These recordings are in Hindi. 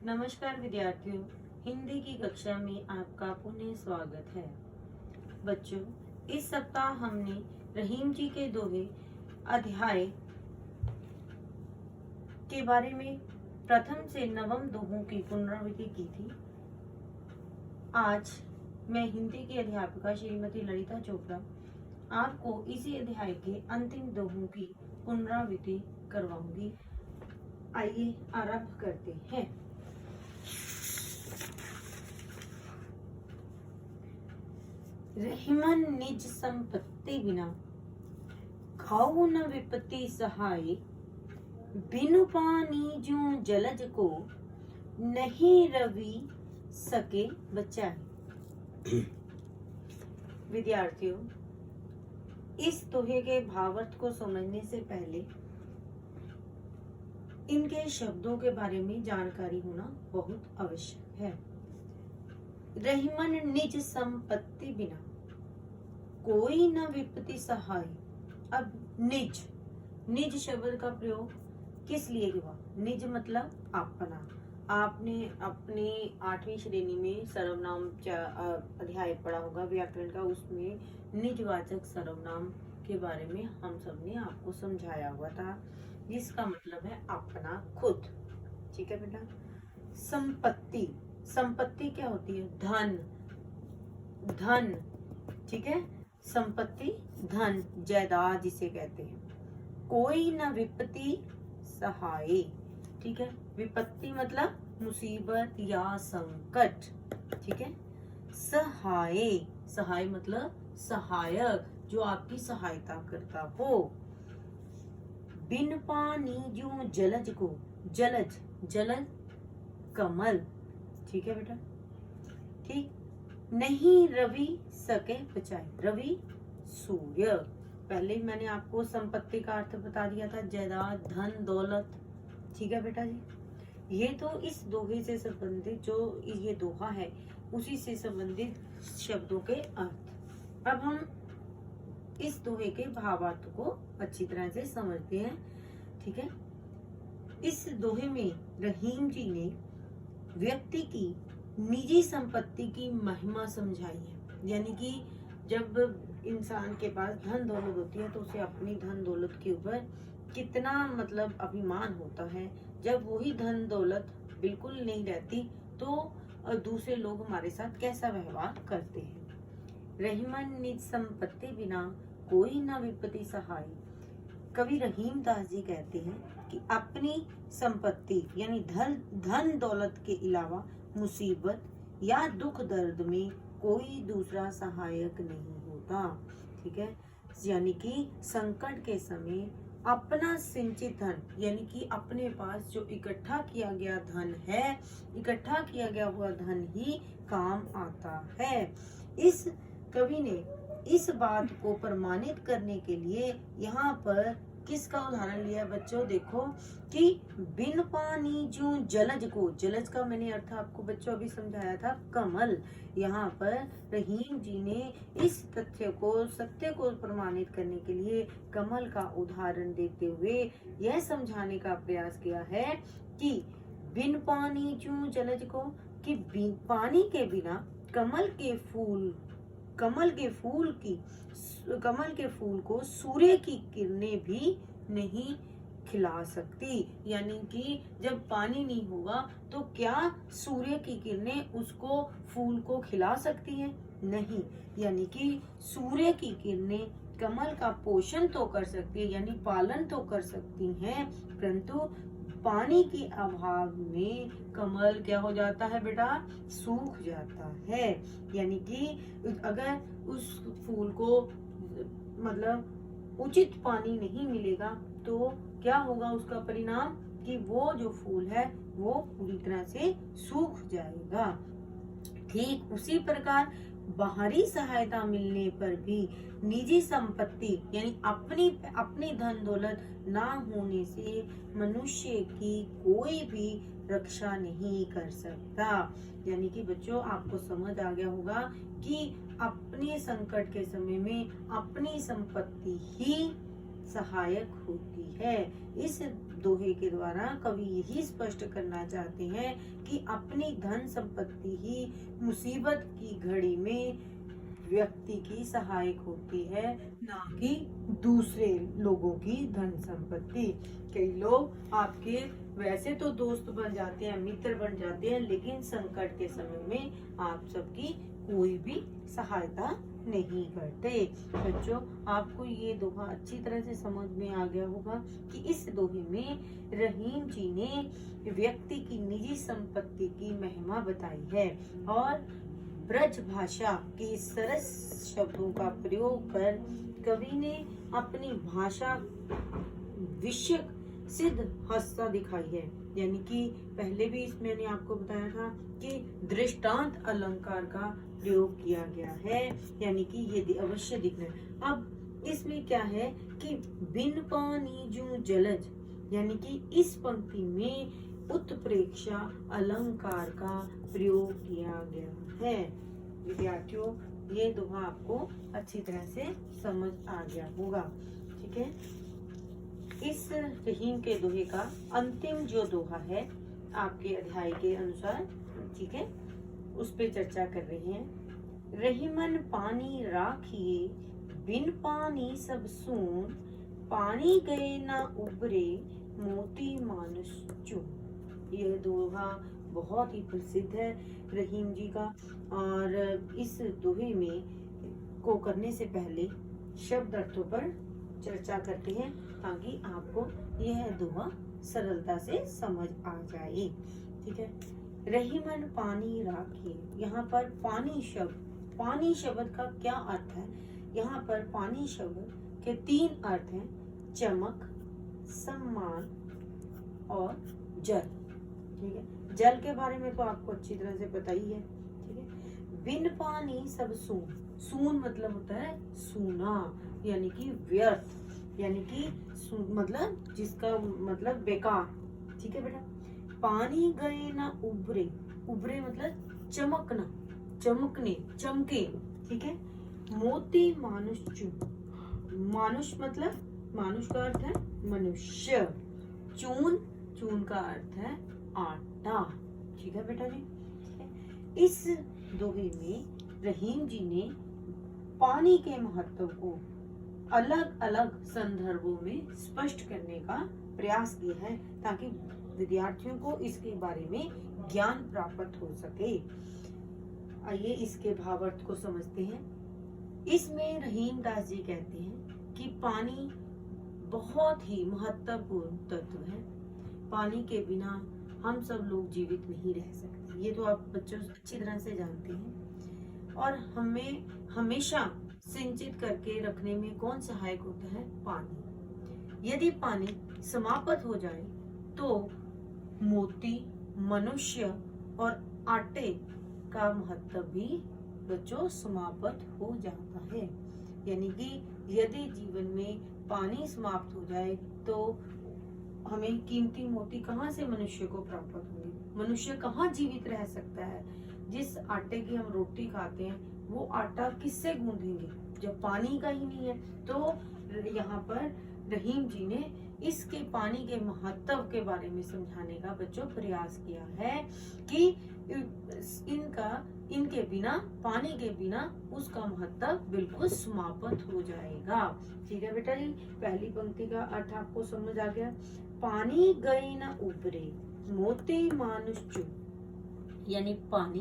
नमस्कार विद्यार्थियों, हिंदी की कक्षा में आपका पुनः स्वागत है। बच्चों, इस सप्ताह हमने रहीम जी के दोहे अध्याय के बारे में प्रथम से नवम दोहों की पुनरावृत्ति की थी। आज मैं हिंदी की अध्यापिका श्रीमती ललिता चोपड़ा आपको इसी अध्याय के अंतिम दोहों की पुनरावृत्ति करवाऊंगी। आइए आरंभ करते हैं। रहीमन निज संपत्ति बिना, खाऊ न विपत्ति सहाय। बिनु पानी जूं जलज को, नहीं रवि सके बचाए। विद्यार्थियों, इस दोहे के भावार्थ को समझने से पहले इनके शब्दों के बारे में जानकारी होना बहुत आवश्यक है। रहीमन निज संपत्ति बिना, कोई न विपत्ति सहाय। अब निज शब्द का प्रयोग किस लिए हुआ? निज मतलब अपना। आपने अपने 8वीं श्रेणी में सर्वनाम अध्याय पढ़ा होगा व्याकरण का, उसमें निजवाचक सर्वनाम के बारे में हम सबने आपको समझाया हुआ था, जिसका मतलब है अपना, खुद। ठीक है बेटा। संपत्ति क्या होती है? धन। ठीक है, संपत्ति धन, जायदाद जिसे कहते हैं। कोई न विपत्ति सहाय। ठीक है, विपत्ति मतलब मुसीबत या संकट। ठीक है। सहाय मतलब सहायक, जो आपकी सहायता करता हो। बिन पानी जूं जलज को, जलज कमल। ठीक है बेटा। ठीक। नहीं रवि सके बचाए। रवि सूर्य। पहले ही मैंने आपको संपत्ति का अर्थ बता दिया था, जायदाद, धन, दौलत। ठीक है बेटा जी। ये तो इस दोहे से संबंधित, जो ये दोहा है उसी से संबंधित शब्दों के अर्थ। अब हम इस दोहे के भावार्थ को अच्छी तरह से समझते हैं। ठीक है। इस दोहे में रहीम जी ने व्यक्ति की निजी संपत्ति की महिमा समझाई है। यानी कि जब इंसान के पास धन दौलत होती है तो उसे अपनी धन दौलत के ऊपर कितना मतलब अभिमान होता है। जब वही धन दौलत बिल्कुल नहीं रहती तो दूसरे लोग हमारे साथ कैसा व्यवहार करते हैं। रहीमन निज संपत्ति बिना, कोई न विपत्ति सहाय। कवि रहीम दास जी कहते हैं कि अपनी संपत्ति यानी धन दौलत के अलावा मुसीबत या दुख दर्द में कोई दूसरा सहायक नहीं होता। ठीक है। यानी कि संकट के समय अपना संचित धन, यानी कि अपने पास जो इकट्ठा किया गया धन है, इकट्ठा किया गया हुआ धन ही काम आता है। इस कवि ने इस बात को प्रमाणित करने के लिए यहाँ पर किसका उदाहरण लिया बच्चों? देखो कि बिन पानी जूं जलज को, जलज का मैंने अर्थ आपको बच्चों अभी समझाया था, कमल। यहाँ पर रहीम जी ने इस सत्य को प्रमाणित करने के लिए कमल का उदाहरण देते हुए यह समझाने का प्रयास किया है कि बिन पानी जूं जलज को, कि पानी के बिना कमल के फूल को सूर्य की किरणें भी नहीं खिला सकती। यानी कि जब पानी नहीं होगा तो क्या सूर्य की किरणें उसको, फूल को खिला सकती हैं? नहीं। यानी कि सूर्य की किरणें कमल का पोषण तो कर सकती है, यानी पालन तो कर सकती हैं, परंतु पानी के अभाव में कमल क्या हो जाता है बेटा? सूख जाता है। यानी कि अगर उस फूल को मतलब उचित पानी नहीं मिलेगा तो क्या होगा उसका परिणाम? कि वो जो फूल है वो पूरी तरह से सूख जाएगा। ठीक उसी प्रकार बाहरी सहायता मिलने पर भी निजी संपत्ति यानी अपनी धन दौलत ना होने से मनुष्य की कोई भी रक्षा नहीं कर सकता। यानी कि बच्चों आपको समझ आ गया होगा कि अपने संकट के समय में अपनी संपत्ति ही सहायक होती है। इस दोहे के द्वारा कवि यही स्पष्ट करना चाहते हैं कि अपनी धन संपत्ति ही मुसीबत की घड़ी में व्यक्ति की सहायक होती है, ना कि दूसरे लोगों की धन संपत्ति। कई लोग आपके वैसे तो दोस्त बन जाते हैं, मित्र बन जाते हैं, लेकिन संकट के समय में आप सबकी कोई भी सहायता नहीं करते। बच्चों, आपको ये दोहा अच्छी तरह से समझ में आ गया होगा कि इस दोहे में रहीम जी ने व्यक्ति की निजी संपत्ति की महिमा बताई है और ब्रज भाषा के सरस शब्दों का प्रयोग कर कवि ने अपनी भाषा विषयक सिद्ध हस्ता दिखाई है। यानी कि पहले भी मैंने आपको बताया था कि दृष्टांत अलंकार का प्रयोग किया गया है, यानी कि ये अवश्य दिखना है। अब इसमें क्या है कि बिन पानी जू जलज, यानी कि इस पंक्ति में उत्प्रेक्षा अलंकार का प्रयोग किया गया है। विद्यार्थियों, ये दोहा आपको अच्छी तरह से समझ आ गया होगा। ठीक है, इस रहीम के दोहे का अंतिम जो दोहा है आपके अध्याय के अनुसार, ठीक है, उस पे चर्चा कर रहे हैं। रहीमन पानी राखिए, बिन पानी सब सून, पानी गए ना उबरे, मोती मानुष चून। यह दोहा बहुत ही प्रसिद्ध है रहीम जी का, और इस दोहे में को करने से पहले शब्द अर्थों पर चर्चा करते हैं ताकि आपको यह दोहा सरलता से समझ आ जाए। ठीक है, रहीमन पानी राखिए, यहाँ पर पानी शब्द का क्या अर्थ है? यहाँ पर पानी शब्द के 3 अर्थ हैं, चमक, सम्मान और जल। ठीक है, जल के बारे में तो आपको अच्छी तरह से पता ही है। ठीक है, बिन पानी सब सून, सून मतलब होता है सूना, यानी कि व्यर्थ, यानी कि मतलब जिसका मतलब बेकार। ठीक है बेटा, पानी गए ना उबरे, उबरे मतलब चमकना, चमकने, चमके। ठीक है, मोती मानुष चून, मानुष मतलब मानुष का अर्थ है मनुष्य, चून, चून का अर्थ है आटा। ठीक है बेटा जी। इस दोहे में रहीम जी ने पानी के महत्व को अलग अलग संदर्भों में स्पष्ट करने का प्रयास किया है ताकि विद्यार्थियों को इसके बारे में ज्ञान प्राप्त हो सके। आइए इसके भावार्थ को समझते हैं। इसमें रहीम दास जी कहते हैं कि पानी बहुत ही महत्वपूर्ण तत्व है, पानी के बिना हम सब लोग जीवित नहीं रह सकते। ये तो आप बच्चों अच्छी तरह से जानते हैं। और हमें हमेशा सिंचित करके रखने में कौन सहायक होता है? पानी। यदि पानी समाप्त हो जाए तो मोती, मनुष्य और आटे का महत्व भी बच्चों समाप्त हो जाता है। यानी कि यदि जीवन में पानी समाप्त हो जाए तो हमें कीमती मोती कहाँ से मनुष्य को प्राप्त होंगे? मनुष्य कहाँ जीवित रह सकता है? जिस आटे की हम रोटी खाते हैं वो आटा किससे गूंदेंगे जब पानी का ही नहीं है? तो यहाँ पर रहीम जी ने इसके पानी के महत्व के बारे में समझाने का बच्चों प्रयास किया है कि इनके बिना, पानी के बिना उसका महत्व बिल्कुल समाप्त हो जाएगा। ठीक है बेटा जी, पहली पंक्ति का अर्थ आपको समझ आ गया। पानी गए न उबरे, मोती मानुष चून, यानी पानी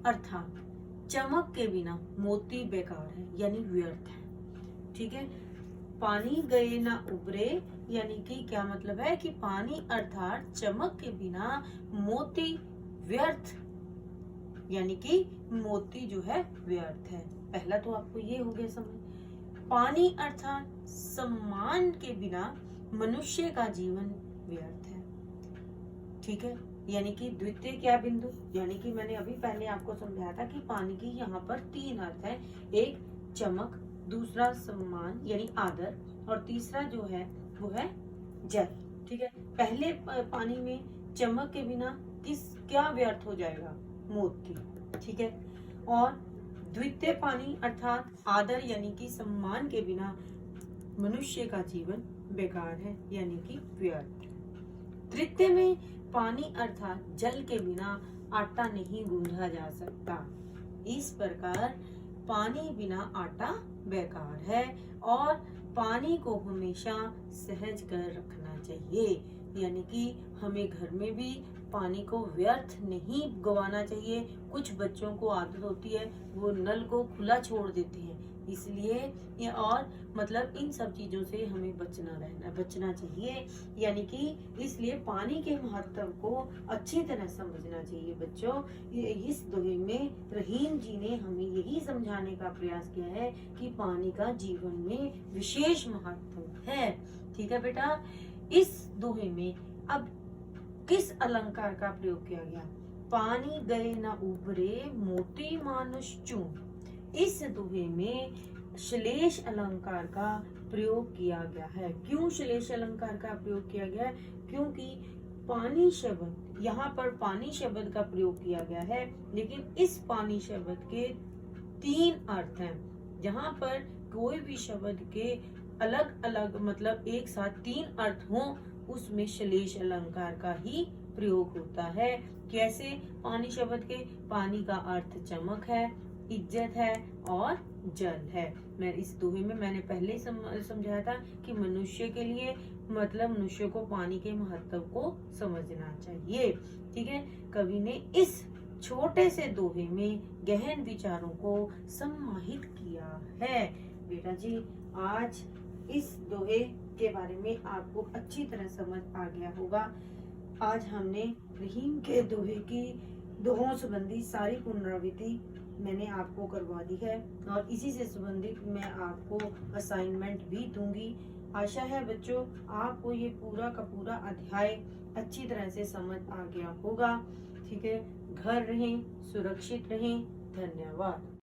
अर्थात चमक के बिना मोती बेकार है, यानी व्यर्थ है। ठीक है, पानी गए ना उबरे, यानी कि क्या मतलब है कि पानी अर्थात चमक के बिना मोती व्यर्थ, यानी कि मोती जो है व्यर्थ है। पहला तो आपको ये हो गया समझ। पानी अर्थात सम्मान के बिना मनुष्य का जीवन व्यर्थ है। ठीक है, यानी कि द्वितीय क्या बिंदु, यानी कि मैंने अभी पहले आपको समझाया था कि पानी की यहाँ पर 3 अर्थ है, एक चमक, दूसरा सम्मान यानी आदर, और तीसरा जो है वो है जल। ठीक है, पहले पानी में चमक के बिना क्या व्यर्थ हो जाएगा? मोती। ठीक है, और द्वितीय पानी अर्थात आदर यानी कि सम्मान के बिना मनुष्य का जीवन बेकार है यानी कि व्यर्थ। तृतीय में पानी अर्थात जल के बिना आटा नहीं गूंधा जा सकता। इस प्रकार पानी बिना आटा बेकार है और पानी को हमेशा सहज कर रखना चाहिए, यानी कि हमें घर में भी पानी को व्यर्थ नहीं गवाना चाहिए। कुछ बच्चों को आदत होती है वो नल को खुला छोड़ देते हैं, इसलिए ये और मतलब इन सब चीजों से हमें बचना चाहिए, यानी कि इसलिए पानी के महत्व को अच्छी तरह समझना चाहिए बच्चों। इस दोहे में रहीम जी ने हमें यही समझाने का प्रयास किया है कि पानी का जीवन में विशेष महत्व है। ठीक है बेटा, इस दोहे में अब किस अलंकार का प्रयोग किया गया? पानी गए न उबरे मोती मानुष चूं। इस दोहे में श्लेष अलंकार का प्रयोग किया गया है। क्यों श्लेष अलंकार का प्रयोग किया गया है? क्योंकि पानी शब्द, यहाँ पर पानी शब्द का प्रयोग किया गया है, लेकिन इस पानी शब्द के 3 अर्थ हैं। जहाँ पर कोई भी शब्द के अलग अलग मतलब एक साथ 3 अर्थ हों, उसमें श्लेष अलंकार का ही प्रयोग होता है। कैसे? पानी शब्द के पानी का अर्थ चमक है, इज्जत है और जल है। मैं इस दोहे में मैंने पहले ही समझाया था कि मनुष्य के लिए मतलब मनुष्य को पानी के महत्व को समझना चाहिए। ठीक है, कवि ने इस छोटे से दोहे में गहन विचारों को समाहित किया है। बेटा जी, आज इस दोहे के बारे में आपको अच्छी तरह समझ आ गया होगा। आज हमने रहीम के दोहे की दोहों संबंधी सारी पुनरावृत्ति मैंने आपको करवा दी है और इसी से संबंधित मैं आपको असाइनमेंट भी दूंगी। आशा है बच्चों आपको ये पूरा का पूरा अध्याय अच्छी तरह से समझ आ गया होगा। ठीक है, घर रहें, सुरक्षित रहें। धन्यवाद।